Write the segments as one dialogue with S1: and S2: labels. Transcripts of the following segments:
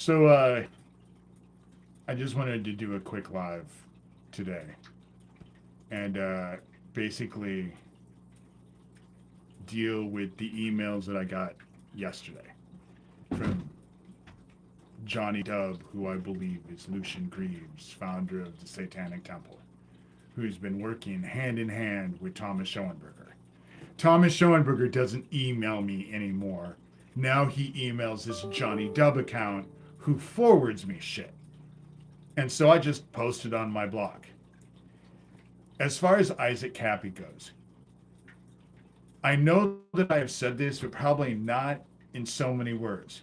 S1: So I just wanted to do a quick live today and basically deal with the emails that I got yesterday from Johnny Dubb, who I believe is Lucien Greaves, founder of the Satanic Temple, who's been working hand in hand with Thomas Schoenberger. Thomas Schoenberger doesn't email me anymore. Now he emails this Johnny Dubb account who forwards me shit. And so I just posted on my blog. As far as Isaac Kappy goes, I know that I have said this, but probably not in so many words.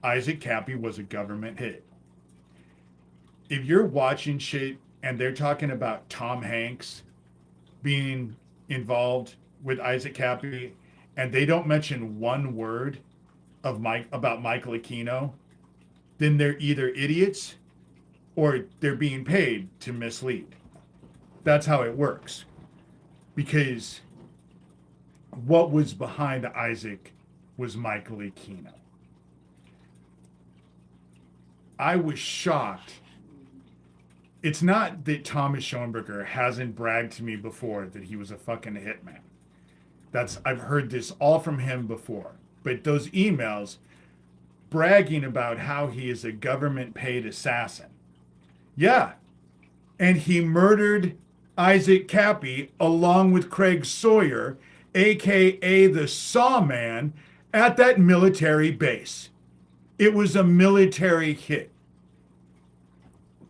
S1: Isaac Kappy was a government hit. If you're watching shit and they're talking about Tom Hanks being involved with Isaac Kappy and they don't mention one word about Michael Aquino, then they're either idiots or they're being paid to mislead. That's how it works. Because what was behind Isaac was Michael Aquino. I was shocked. It's not that Thomas Schoenberger hasn't bragged to me before that he was a fucking hitman. I've heard this all from him before. But those emails bragging about how he is a government paid assassin. Yeah. And he murdered Isaac Kappy along with Craig Sawyer, aka the Sawman, at that military base. It was a military hit.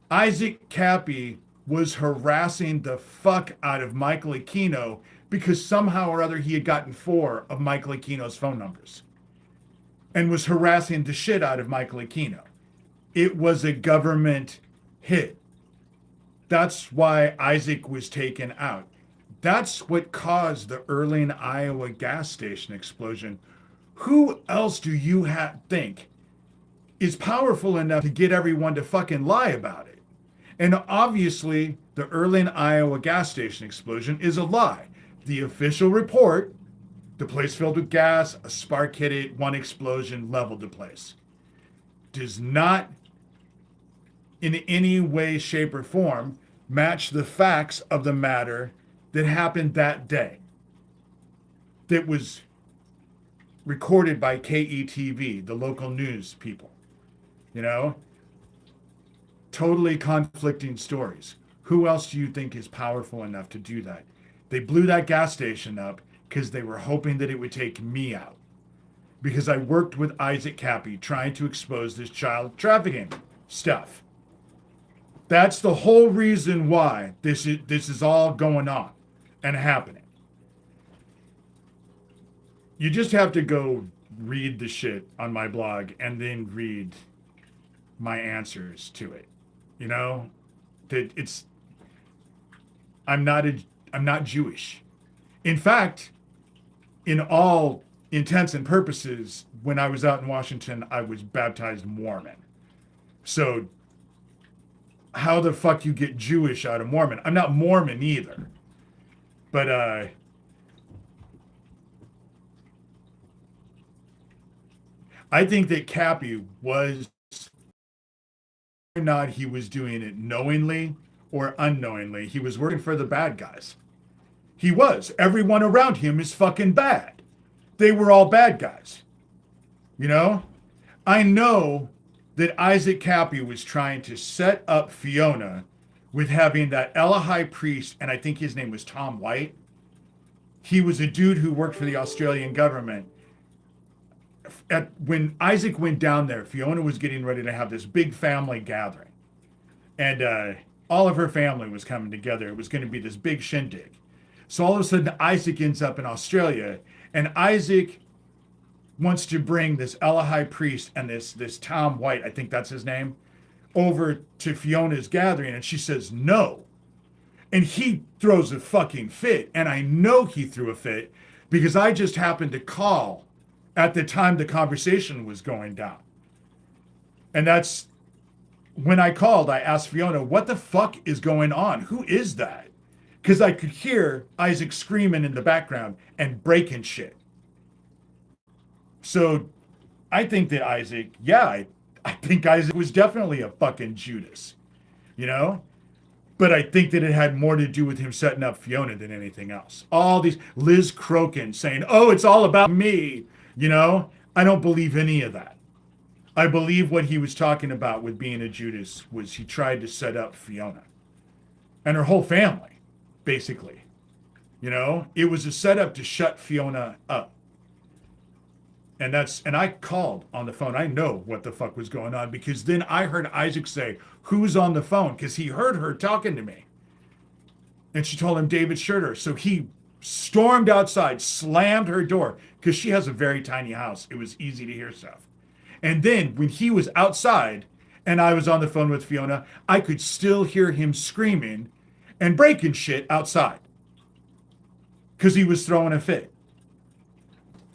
S1: Isaac Kappy was harassing the fuck out of Michael Aquino because somehow or other he had gotten 4 of Michael Aquino's phone numbers and was harassing the shit out of Michael Aquino. It was a government hit. That's why Isaac was taken out. That's what caused the Earling, Iowa gas station explosion. Who else do you think is powerful enough to get everyone to fucking lie about it? And obviously, the Earling, Iowa gas station explosion is a lie. The official report, the place filled with gas, a spark hit it, one explosion leveled the place, does not in any way, shape, or form match the facts of the matter that happened that day. That was recorded by KETV, the local news people. You know? Totally conflicting stories. Who else do you think is powerful enough to do that? They blew that gas station up because they were hoping that it would take me out. Because I worked with Isaac Kappy trying to expose this child trafficking stuff. That's the whole reason why this is all going on and happening. You just have to go read the shit on my blog and then read my answers to it. You know, that I'm not Jewish. In fact, in all intents and purposes, when I was out in Washington, I was baptized Mormon. So how the fuck you get Jewish out of Mormon? I'm not Mormon either. But I think that Kappy was, or not he was doing it knowingly or unknowingly, he was working for the bad guys. He was. Everyone around him is fucking bad. They were all bad guys. You know? I know that Isaac Kappy was trying to set up Fiona with having that Elohai priest, and I think his name was Tom White. He was a dude who worked for the Australian government. When Isaac went down there, Fiona was getting ready to have this big family gathering. And all of her family was coming together. It was going to be this big shindig. So all of a sudden, Isaac ends up in Australia, and Isaac wants to bring this Elohai priest and this Tom White, I think that's his name, over to Fiona's gathering, and she says no. And he throws a fucking fit, and I know he threw a fit because I just happened to call at the time the conversation was going down. And that's when I called, I asked Fiona, what the fuck is going on? Who is that? Because I could hear Isaac screaming in the background and breaking shit. So I think that Isaac, I think Isaac was definitely a fucking Judas, you know? But I think that it had more to do with him setting up Fiona than anything else. All these, Liz Crokin saying, oh, it's all about me, you know? I don't believe any of that. I believe what he was talking about with being a Judas was he tried to set up Fiona and her whole family, basically. You know, it was a setup to shut Fiona up. And I called on the phone. I know what the fuck was going on because then I heard Isaac say, who's on the phone? Because he heard her talking to me. And she told him David Shurter. So he stormed outside, slammed her door because she has a very tiny house. It was easy to hear stuff. And then when he was outside and I was on the phone with Fiona, I could still hear him screaming and breaking shit outside because he was throwing a fit.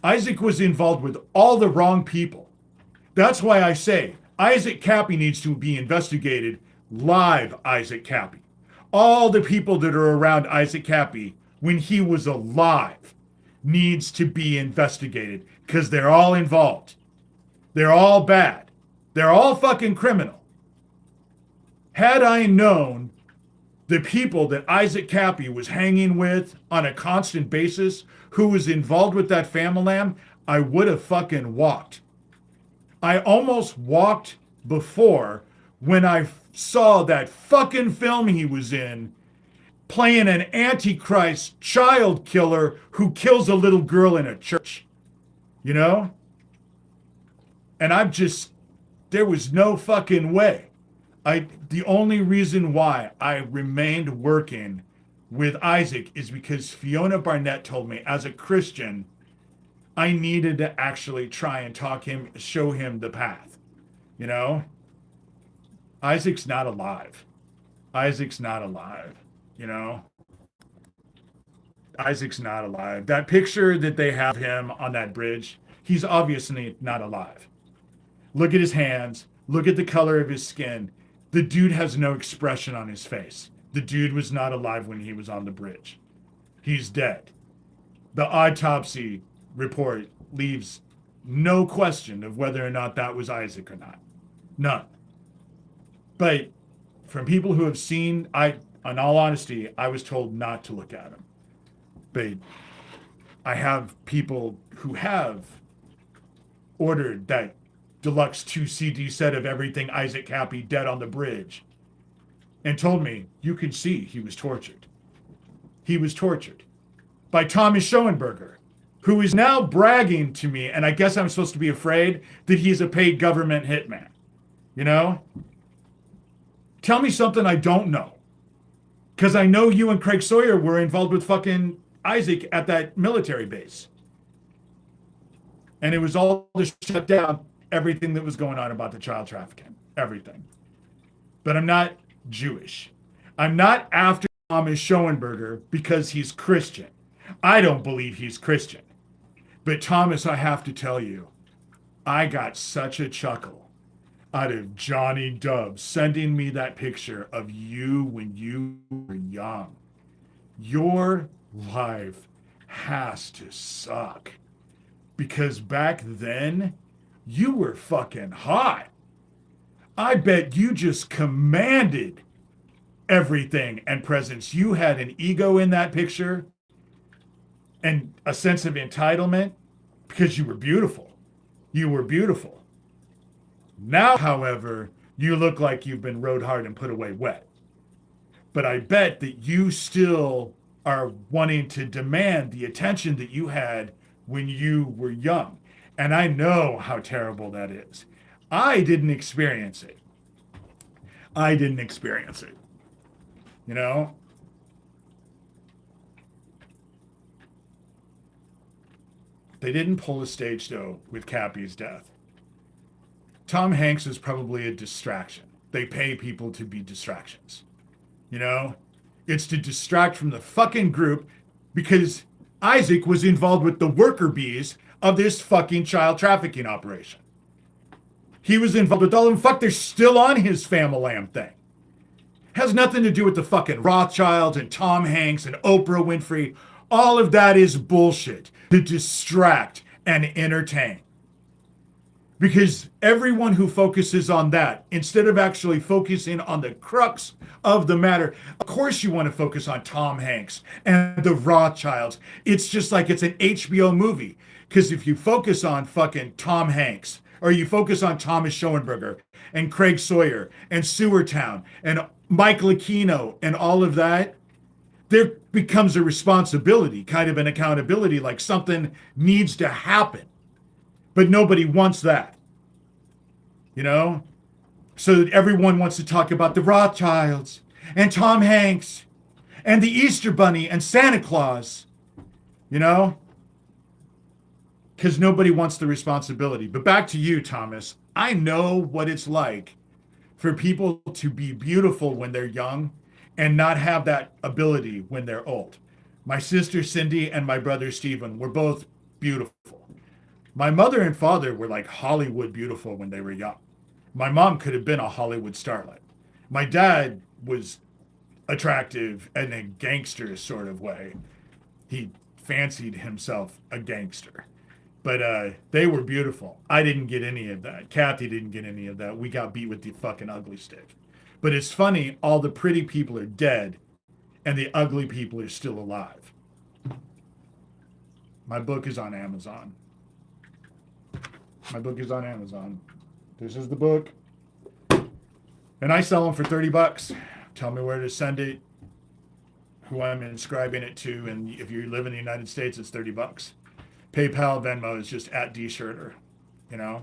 S1: Isaac was involved with all the wrong people. That's why I say Isaac Kappy needs to be investigated live, Isaac Kappy. All the people that are around Isaac Kappy when he was alive needs to be investigated because they're all involved. They're all bad. They're all fucking criminal. Had I known the people that Isaac Kappy was hanging with on a constant basis, who was involved with that family, I would have fucking walked. I almost walked before when I saw that fucking film he was in, playing an antichrist child killer who kills a little girl in a church. You know? And there was no fucking way. The only reason why I remained working with Isaac is because Fiona Barnett told me as a Christian, I needed to actually try and show him the path. You know? Isaac's not alive. Isaac's not alive. You know? Isaac's not alive. That picture that they have him on that bridge, he's obviously not alive. Look at his hands. Look at the color of his skin. The dude has no expression on his face. The dude was not alive when he was on the bridge. He's dead. The autopsy report leaves no question of whether or not that was Isaac or not. None. But from people who have seen, in all honesty, I was told not to look at him. But I have people who have ordered that deluxe 2 CD set of everything Isaac Kappy dead on the bridge and told me, you can see he was tortured. He was tortured by Thomas Schoenberger, who is now bragging to me, and I guess I'm supposed to be afraid that he's a paid government hitman. You know? Tell me something I don't know. Because I know you and Craig Sawyer were involved with fucking Isaac at that military base. And it was all to shut down everything that was going on about the child trafficking. Everything. But I'm not Jewish. I'm not after Thomas Schoenberger because he's Christian. I don't believe he's Christian. But Thomas, I have to tell you, I got such a chuckle out of Johnny Dubb sending me that picture of you when you were young. Your life has to suck. Because back then, you were fucking hot. I bet you just commanded everything and presence. You had an ego in that picture and a sense of entitlement because you were beautiful. You were beautiful. Now, however, you look like you've been rode hard and put away wet. But I bet that you still are wanting to demand the attention that you had when you were young. And I know how terrible that is. I didn't experience it. You know? They didn't pull a stage show with Kappy's death. Tom Hanks is probably a distraction. They pay people to be distractions. You know? It's to distract from the fucking group because Isaac was involved with the worker bees of this fucking child trafficking operation. He was involved with all of them. Fuck, they're still on his Famalam thing. Has nothing to do with the fucking Rothschilds and Tom Hanks and Oprah Winfrey. All of that is bullshit to distract and entertain. Because everyone who focuses on that, instead of actually focusing on the crux of the matter, of course you want to focus on Tom Hanks and the Rothschilds. It's just like it's an HBO movie. Because if you focus on fucking Tom Hanks, or you focus on Thomas Schoenberger and Craig Sawyer and Sewertown and Michael Aquino and all of that, there becomes a responsibility, kind of an accountability, like something needs to happen. But nobody wants that, you know? So everyone wants to talk about the Rothschilds and Tom Hanks and the Easter Bunny and Santa Claus, you know? Because nobody wants the responsibility. But back to you, Thomas. I know what it's like for people to be beautiful when they're young and not have that ability when they're old. My sister Cindy and my brother Stephen were both beautiful. My mother and father were like Hollywood beautiful when they were young. My mom could have been a Hollywood starlet. My dad was attractive in a gangster sort of way. He fancied himself a gangster. But they were beautiful. I didn't get any of that. Kathy didn't get any of that. We got beat with the fucking ugly stick. But it's funny, all the pretty people are dead and the ugly people are still alive. My book is on Amazon. My book is on Amazon. This is the book. And I sell them for $30. Tell me where to send it, who I'm inscribing it to, and if you live in the United States, it's $30. PayPal, Venmo is just at Shurter. You know,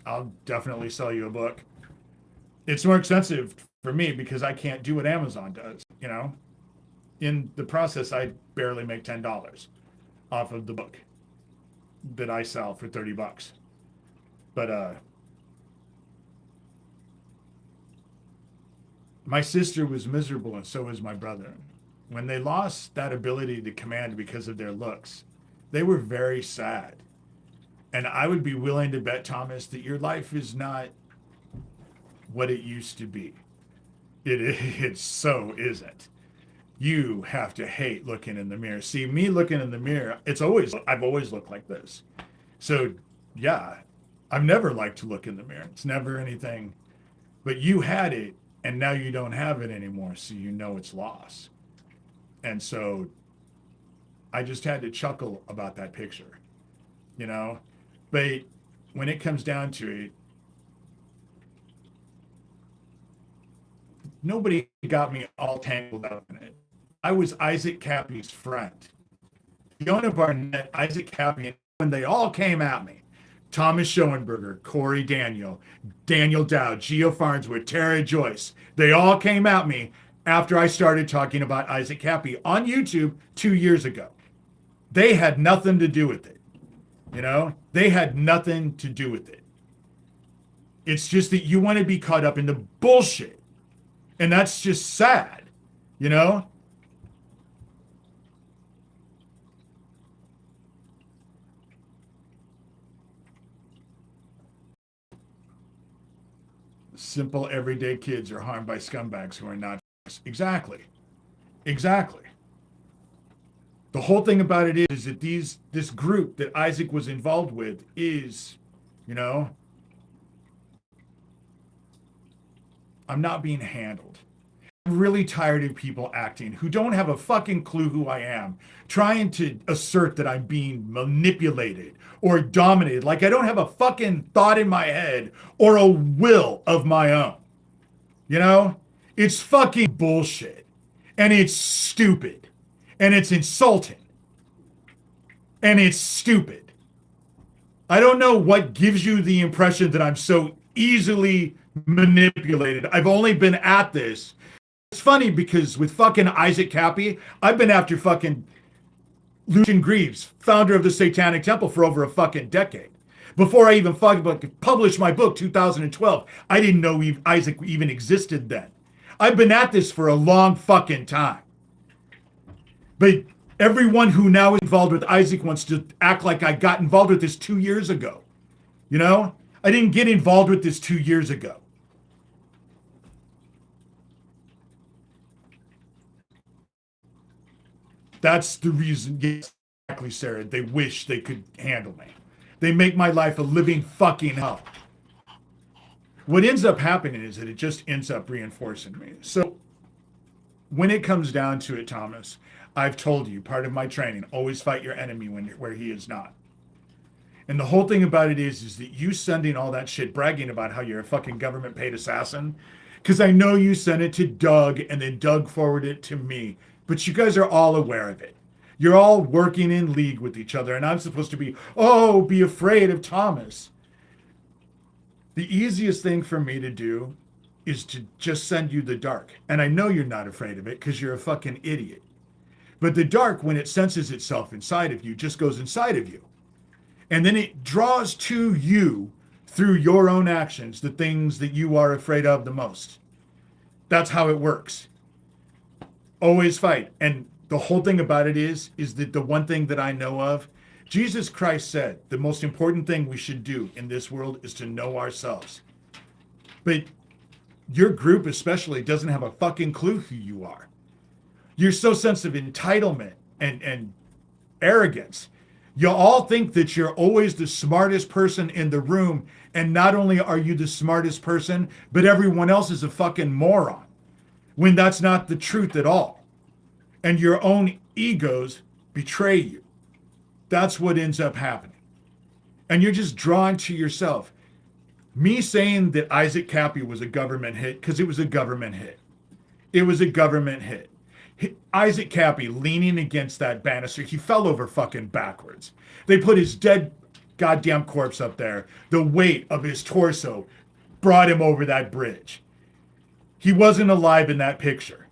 S1: I'll definitely sell you a book. It's more expensive for me because I can't do what Amazon does, you know. In the process, I barely make $10 off of the book that I sell for $30. But my sister was miserable and so was my brother. When they lost that ability to command because of their looks, they were very sad. And I would be willing to bet, Thomas, that your life is not what it used to be. It so isn't. You have to hate looking in the mirror. See, me looking in the mirror, I've always looked like this. So yeah, I've never liked to look in the mirror. It's never anything, but you had it and now you don't have it anymore. So you know it's lost. And so I just had to chuckle about that picture, you know, but when it comes down to it, nobody got me all tangled up in it. I was Isaac Kappy's friend. Fiona Barnett, Isaac Kappy, when they all came at me, Thomas Schoenberger, Corey Daniel, Daniel Dowd, Geo Farnsworth, Tara Joyce, they all came at me after I started talking about Isaac Kappy on YouTube 2 years ago. They had nothing to do with it. You know, they had nothing to do with it. It's just that you want to be caught up in the bullshit. And that's just sad, you know? Simple, everyday kids are harmed by scumbags who are not. Exactly. Exactly. The whole thing about it is that this group that Isaac was involved with is, you know, I'm not being handled. I'm really tired of people acting who don't have a fucking clue who I am, trying to assert that I'm being manipulated or dominated. Like I don't have a fucking thought in my head or a will of my own. You know? It's fucking bullshit. And it's stupid. And it's insulting. And it's stupid. I don't know what gives you the impression that I'm so easily manipulated. I've only been at this. It's funny because with fucking Isaac Kappy, I've been after fucking Lucien Greaves, founder of the Satanic Temple, for over a fucking decade. Before I even fucking published my book, 2012, I didn't know Isaac even existed then. I've been at this for a long fucking time. But everyone who now is involved with Isaac wants to act like I got involved with this 2 years ago. You know? I didn't get involved with this 2 years ago. That's the reason, exactly, Sarah. They wish they could handle me. They make my life a living fucking hell. What ends up happening is that it just ends up reinforcing me. So when it comes down to it, Thomas, I've told you, part of my training, always fight your enemy where he is not. And the whole thing about it is that you sending all that shit bragging about how you're a fucking government paid assassin, because I know you sent it to Doug and then Doug forwarded it to me, but you guys are all aware of it. You're all working in league with each other, and I'm supposed to be afraid of Thomas. The easiest thing for me to do is to just send you the dark. And I know you're not afraid of it because you're a fucking idiot. But the dark, when it senses itself inside of you, just goes inside of you. And then it draws to you through your own actions the things that you are afraid of the most. That's how it works. Always fight. And the whole thing about it is that the one thing that I know of, Jesus Christ said the most important thing we should do in this world is to know ourselves. But your group especially doesn't have a fucking clue who you are. You're so sensitive of entitlement and arrogance. You all think that you're always the smartest person in the room, and not only are you the smartest person, but everyone else is a fucking moron, when that's not the truth at all. And your own egos betray you. That's what ends up happening. And you're just drawn to yourself. Me saying that Isaac Kappy was a government hit, because it was a government hit. It was a government hit. Isaac Kappy leaning against that banister, he fell over fucking backwards. They put his dead goddamn corpse up there. The weight of his torso brought him over that bridge. He wasn't alive in that picture.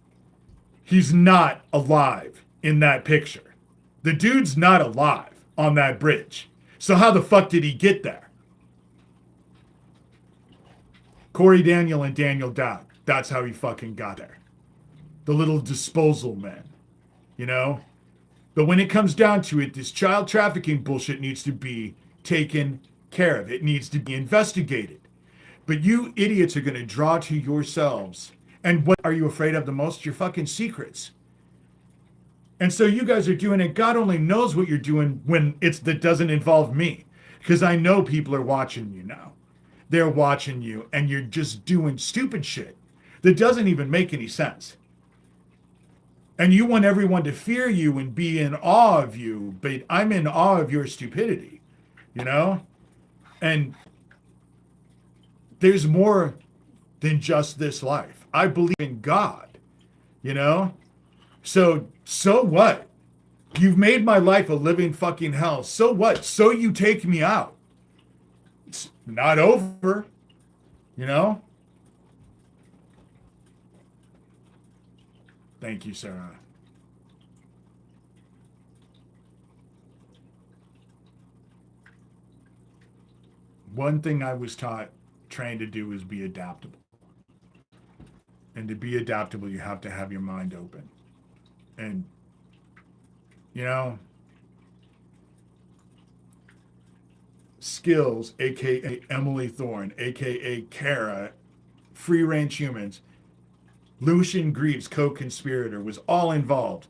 S1: He's not alive in that picture. The dude's not alive on that bridge. So how the fuck did he get there? Corey Daniel and Daniel Dubb. That's how he fucking got there. The little disposal men, you know? But when it comes down to it, this child trafficking bullshit needs to be taken care of. It needs to be investigated. But you idiots are going to draw to yourselves. And what are you afraid of the most? Your fucking secrets. And so you guys are doing it. God only knows what you're doing when that doesn't involve me. Because I know people are watching you now. They're watching you and you're just doing stupid shit that doesn't even make any sense. And you want everyone to fear you and be in awe of you, but I'm in awe of your stupidity, you know? And there's more than just this life. I believe in God, you know? So what? You've made my life a living fucking hell. So what? So you take me out. It's not over, you know? Thank you, Sarah. One thing I was trained to do is be adaptable. And to be adaptable, you have to have your mind open. And, you know, Skills, aka Emily Thorne, aka Kara, Free Range Humans, Lucien Greaves, co-conspirator, was all involved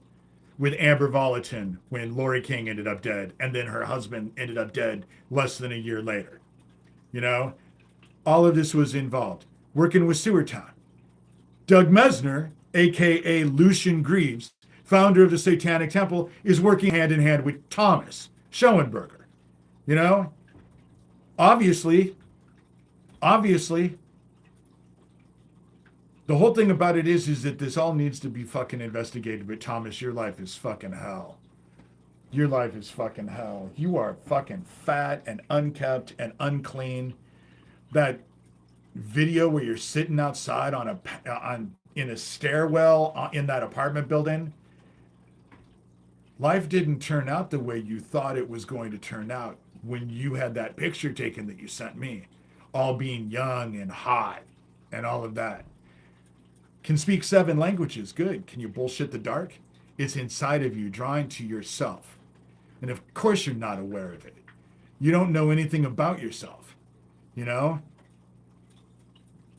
S1: with Amber Volatin when Lori King ended up dead, and then her husband ended up dead less than a year later. You know, all of this was involved. Working with Sewertown. Doug Mesner, aka Lucien Greaves, founder of the Satanic Temple, is working hand in hand with Thomas Schoenberger. You know, obviously, the whole thing about it is that this all needs to be fucking investigated. But Thomas, your life is fucking hell. Your life is fucking hell. You are fucking fat and unkept and unclean. That video where you're sitting outside in a stairwell in that apartment building. Life didn't turn out the way you thought it was going to turn out when you had that picture taken that you sent me, all being young and hot and all of that. Can speak 7 languages. Good. Can you bullshit the dark? It's inside of you, drawing to yourself. And of course you're not aware of it. You don't know anything about yourself, you know?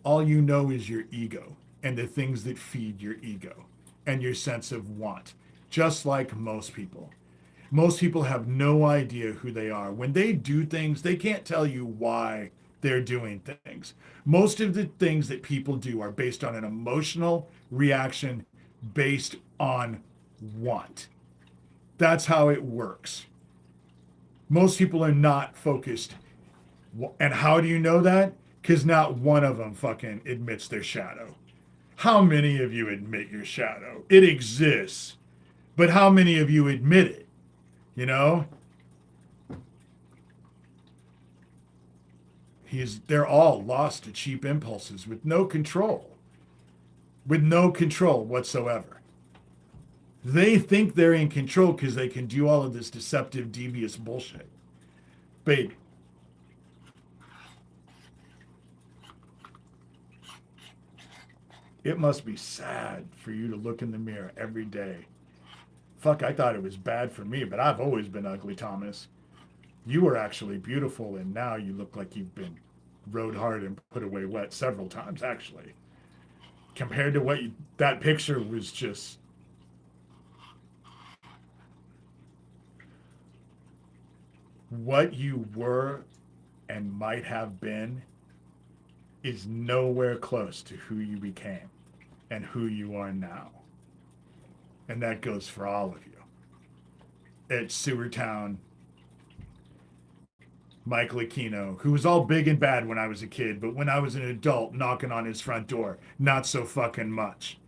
S1: All you know is your ego and the things that feed your ego and your sense of want, just like most people. Most people have no idea who they are. When they do things, they can't tell you why they're doing things. Most of the things that people do are based on an emotional reaction based on want. That's how it works. Most people are not focused. And how do you know that? Because not one of them fucking admits their shadow. How many of you admit your shadow? It exists. But how many of you admit it? You know? They're all lost to cheap impulses with no control. With no control whatsoever. They think they're in control because they can do all of this deceptive, devious bullshit. But it must be sad for you to look in the mirror every day. Fuck, I thought it was bad for me, but I've always been ugly, Thomas. You were actually beautiful, and now you look like you've been rode hard and put away wet several times, actually. Compared to that picture was just. What you were and might have been is nowhere close to who you became and who you are now. And that goes for all of you. At Sewertown, Michael Aquino, who was all big and bad when I was a kid, but when I was an adult knocking on his front door, not so fucking much.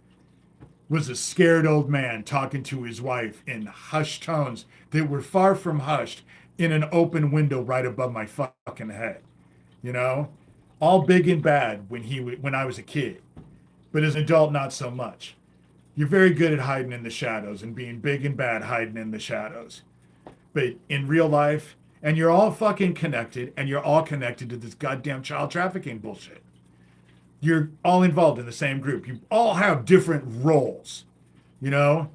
S1: Was a scared old man talking to his wife in hushed tones that were far from hushed in an open window right above my fucking head. You know? All big and bad when I was a kid. But as an adult, not so much. You're very good at hiding in the shadows and being big and bad hiding in the shadows. But in real life, and you're all fucking connected, and you're all connected to this goddamn child trafficking bullshit. You're all involved in the same group. You all have different roles. You know?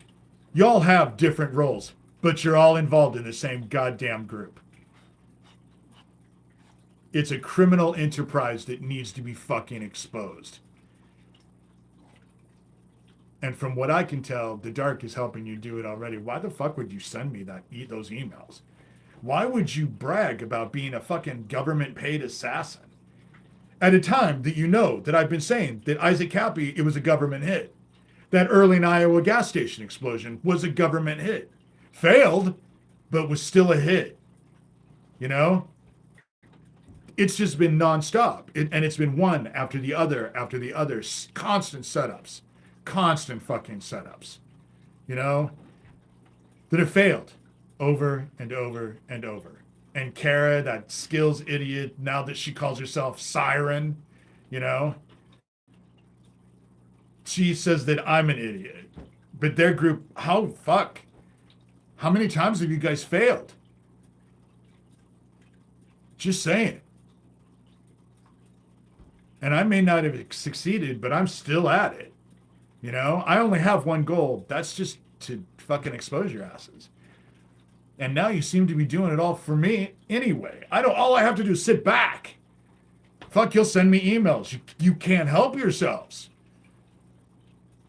S1: You all have different roles, but you're all involved in the same goddamn group. It's a criminal enterprise that needs to be fucking exposed. And from what I can tell, the dark is helping you do it already. Why the fuck would you send me those emails? Why would you brag about being a fucking government-paid assassin at a time that you know that I've been saying that Isaac Kappy, it was a government hit? That Earling, Iowa gas station explosion was a government hit. Failed, but was still a hit. You know? It's just been nonstop. And it's been one after the other, constant setups. Constant fucking setups. You know? That have failed over and over and over. And Kara, that skills idiot, now that she calls herself Siren, you know? She says that I'm an idiot. But their group, how many times have you guys failed? Just saying. And I may not have succeeded, but I'm still at it. You know, I only have one goal. That's just to fucking expose your asses. And now you seem to be doing it all for me anyway. All I have to do is sit back. Fuck, you'll send me emails. You can't help yourselves.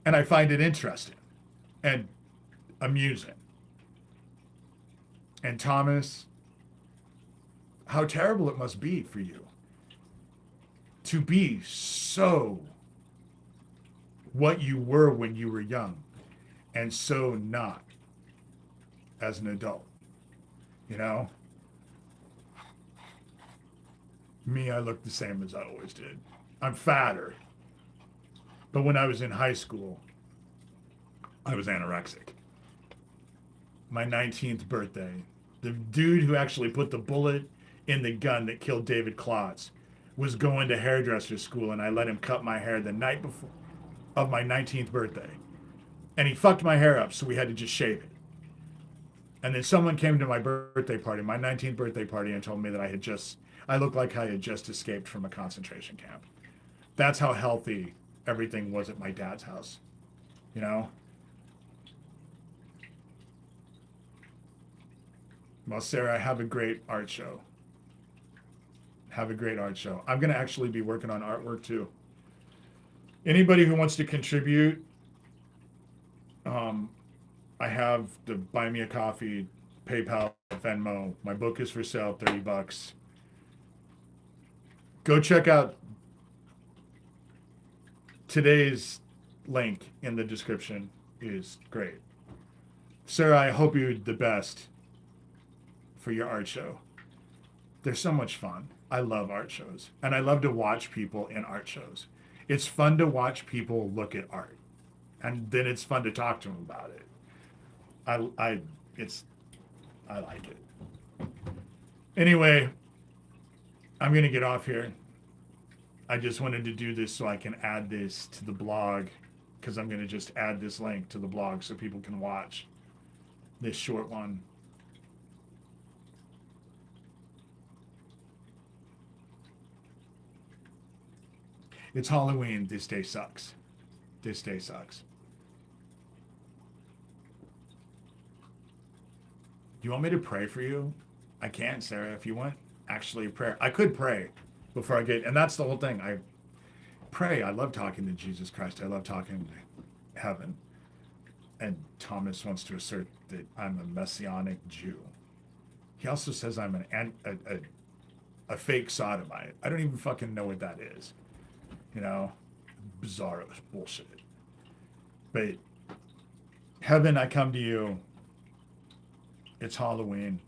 S1: And I find it interesting and amusing. And Thomas, how terrible it must be for you to be so what you were when you were young and so not as an adult. You know? Me, I look the same as I always did. I'm fatter. But when I was in high school, I was anorexic. My 19th birthday, the dude who actually put the bullet in the gun that killed David Klotz was going to hairdresser school, and I let him cut my hair the night before of my 19th birthday. And he fucked my hair up, so we had to just shave it. And then someone came to my birthday party, my 19th birthday party, and told me that I looked like I had just escaped from a concentration camp. That's how healthy everything was at my dad's house. You know? Well, Sarah, have a great art show. Have a great art show. I'm going to actually be working on artwork too. Anybody who wants to contribute, I have the Buy Me a Coffee PayPal, Venmo. My book is for sale, $30. Go check out today's link in the description. Is great. Sarah, I hope you're the best for your art show. They're so much fun. I love art shows, and I love to watch people in art shows. It's fun to watch people look at art, and then it's fun to talk to them about it. I like it. Anyway, I'm gonna get off here. I just wanted to do this so I can add this to the blog, because I'm gonna just add this link to the blog so people can watch this short one. It's Halloween. This day sucks. This day sucks. Do you want me to pray for you? I can, Sarah, if you want actually a prayer. I could pray before I get, and that's the whole thing. I pray. I love talking to Jesus Christ. I love talking to heaven. And Thomas wants to assert that I'm a messianic Jew. He also says I'm a fake sodomite. I don't even fucking know what that is. You know, bizarro bullshit. But heaven, I come to you. It's Halloween.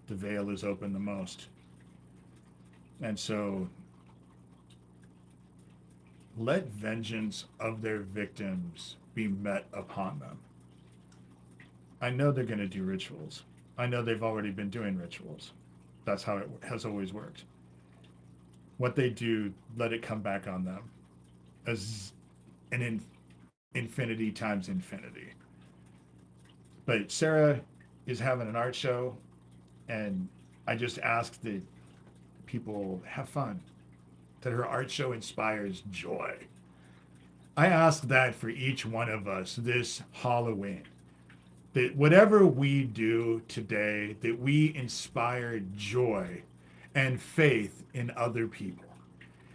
S1: The veil is open the most. And so let vengeance of their victims be met upon them. I know they're going to do rituals. I know they've already been doing rituals. That's how it has always worked. What they do, let it come back on them as an infinity times infinity. But Sarah is having an art show, and I just ask that people have fun, that her art show inspires joy. I ask that for each one of us this Halloween, that whatever we do today, that we inspire joy and faith in other people.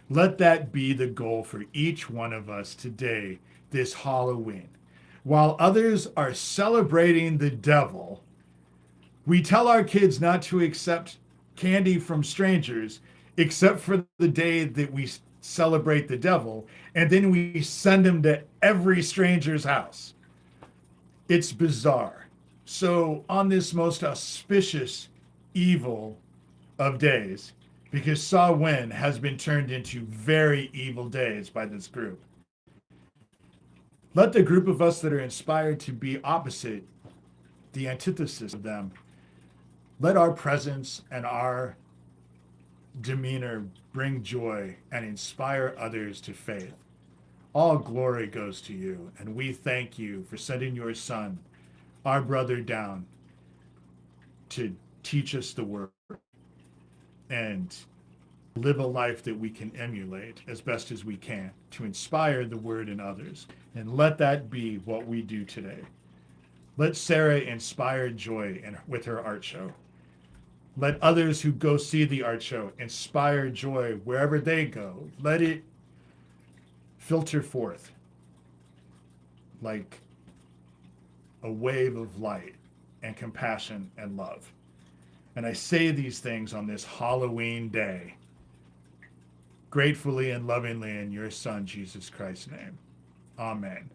S1: Let that be the goal for each one of us today, this Halloween. While others are celebrating the devil, we tell our kids not to accept candy from strangers, except for the day that we celebrate the devil, and then we send them to every stranger's house. It's bizarre. So on this most auspicious evil of days, because Samhain has been turned into very evil days by this group, let the group of us that are inspired to be opposite, the antithesis of them, let our presence and our demeanor bring joy and inspire others to faith. All glory goes to you, and we thank you for sending your son, our brother, down to teach us the word and live a life that we can emulate as best as we can to inspire the word in others. And let that be what we do today. Let Sarah inspire joy with her art show. Let others who go see the art show inspire joy wherever they go. Let it filter forth like a wave of light and compassion and love. And I say these things on this Halloween day, gratefully and lovingly in your Son, Jesus Christ's name. Amen.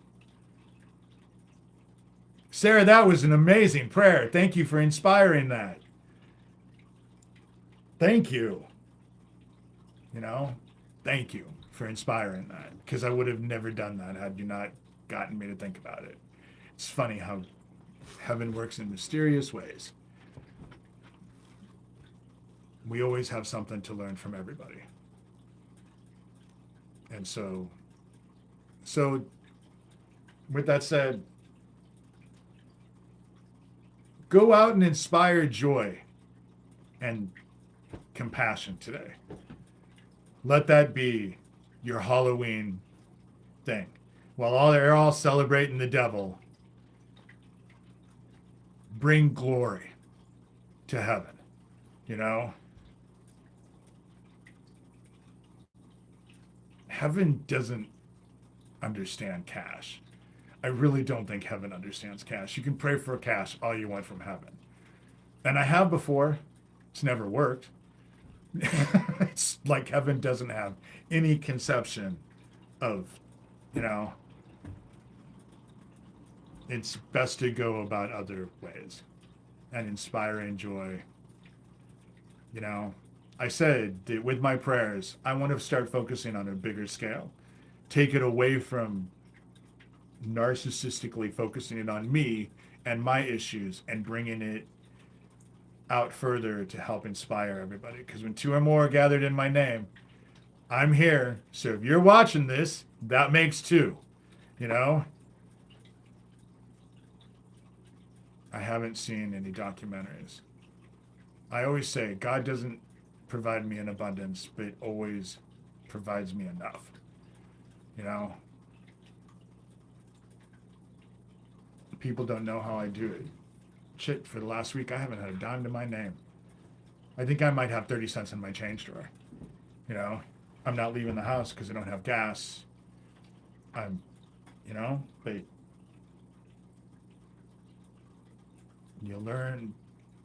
S1: Sarah, that was an amazing prayer. Thank you for inspiring that. Thank you. You know, thank you for inspiring that, because I would have never done that had you not gotten me to think about it. It's funny how heaven works in mysterious ways. We always have something to learn from everybody. And so with that said, go out and inspire joy and compassion today. Let that be your Halloween thing. While they're all celebrating the devil, bring glory to heaven, you know? Heaven doesn't understand cash. I really don't think heaven understands cash. You can pray for cash all you want from heaven. And I have before. It's never worked. It's like heaven doesn't have any conception of, you know, it's best to go about other ways and inspiring joy. You know, I said that with my prayers, I want to start focusing on a bigger scale, take it away from narcissistically focusing it on me and my issues and bringing it out further to help inspire everybody. Because when two or more are gathered in my name, I'm here. So if you're watching this, that makes two, you know? I haven't seen any documentaries. I always say God doesn't provide me in abundance, but always provides me enough. You know? People don't know how I do it. Shit, for the last week, I haven't had a dime to my name. I think I might have 30 cents in my change drawer. You know? I'm not leaving the house because I don't have gas. I'm, you know, but you learn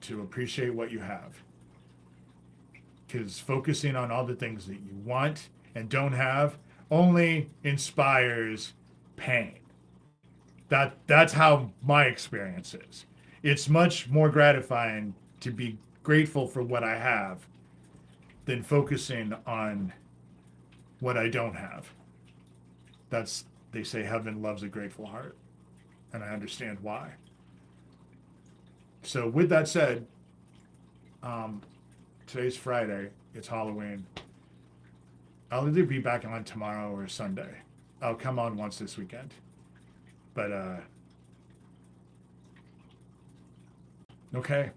S1: to appreciate what you have. Because focusing on all the things that you want and don't have only inspires pain. That's how my experience is. It's much more gratifying to be grateful for what I have than focusing on what I don't have. That's, they say heaven loves a grateful heart, and I understand why. So with that said, today's Friday. It's Halloween. I'll either be back on tomorrow or Sunday. I'll come on once this weekend. But, okay.